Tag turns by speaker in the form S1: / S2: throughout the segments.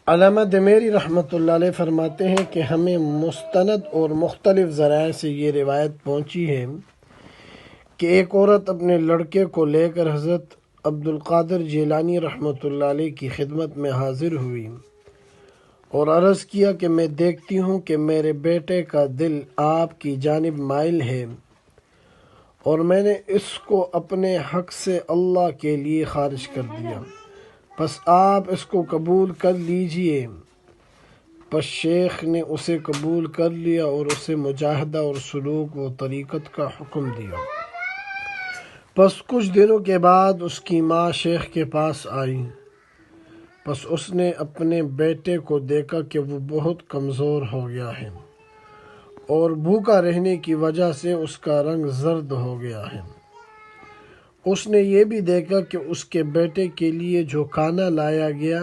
S1: علامہ دمیری رحمۃ اللہ علیہ فرماتے ہیں کہ ہمیں مستند اور مختلف ذرائع سے یہ روایت پہنچی ہے کہ ایک عورت اپنے لڑکے کو لے کر حضرت عبد القادر جیلانی رحمۃ اللہ علیہ کی خدمت میں حاضر ہوئی اور عرض کیا کہ میں دیکھتی ہوں کہ میرے بیٹے کا دل آپ کی جانب مائل ہے اور میں نے اس کو اپنے حق سے اللہ کے لیے خارج کر دیا، پس آپ اس کو قبول کر لیجئے۔ پس شیخ نے اسے قبول کر لیا اور اسے مجاہدہ اور سلوک و طریقت کا حکم دیا۔ پس کچھ دنوں کے بعد اس کی ماں شیخ کے پاس آئی، پس اس نے اپنے بیٹے کو دیکھا کہ وہ بہت کمزور ہو گیا ہے اور بھوکا رہنے کی وجہ سے اس کا رنگ زرد ہو گیا ہے۔ اس نے یہ بھی دیکھا کہ اس کے بیٹے کے لیے جو کھانا لایا گیا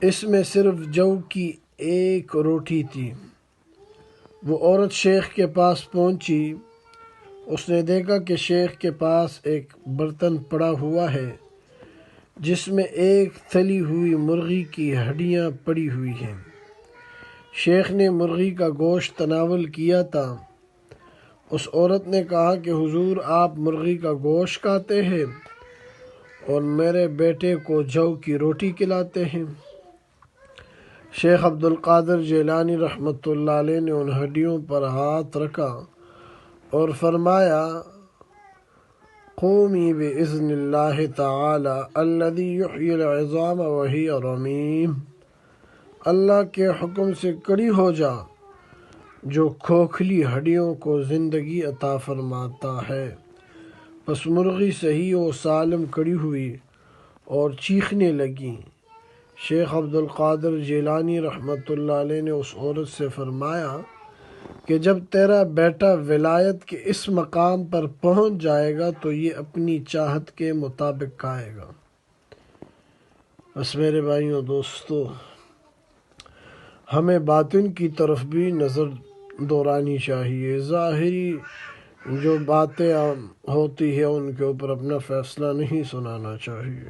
S1: اس میں صرف جو کی ایک روٹی تھی۔ وہ عورت شیخ کے پاس پہنچی، اس نے دیکھا کہ شیخ کے پاس ایک برتن پڑا ہوا ہے جس میں ایک تلی ہوئی مرغی کی ہڈیاں پڑی ہوئی ہیں۔ شیخ نے مرغی کا گوشت تناول کیا تھا۔ اس عورت نے کہا کہ حضور، آپ مرغی کا گوشت کھاتے ہیں اور میرے بیٹے کو جو کی روٹی کھلاتے ہیں۔ شیخ عبد القادر جیلانی رحمۃ اللہ علیہ نے ان ہڈیوں پر ہاتھ رکھا اور فرمایا، قومی بإذن اللہ تعالی الذی یحیی العظام وہی رمیم، اللہ کے حکم سے کھڑی ہو جا جو کھوکھلی ہڈیوں کو زندگی عطا فرماتا ہے۔ پس مرغی صحیح و سالم کھڑی ہوئی اور چیخنے لگی۔ شیخ عبد القادر جیلانی رحمۃ اللہ علیہ نے اس عورت سے فرمایا کہ جب تیرا بیٹا ولایت کے اس مقام پر پہنچ جائے گا تو یہ اپنی چاہت کے مطابق کھائے گا۔ بس میرے بھائیوں دوستو، ہمیں باطن کی طرف بھی نظر دورانی چاہیے۔ ظاہری جو باتیں ہوتی ہیں ان کے اوپر اپنا فیصلہ نہیں سنانا چاہیے۔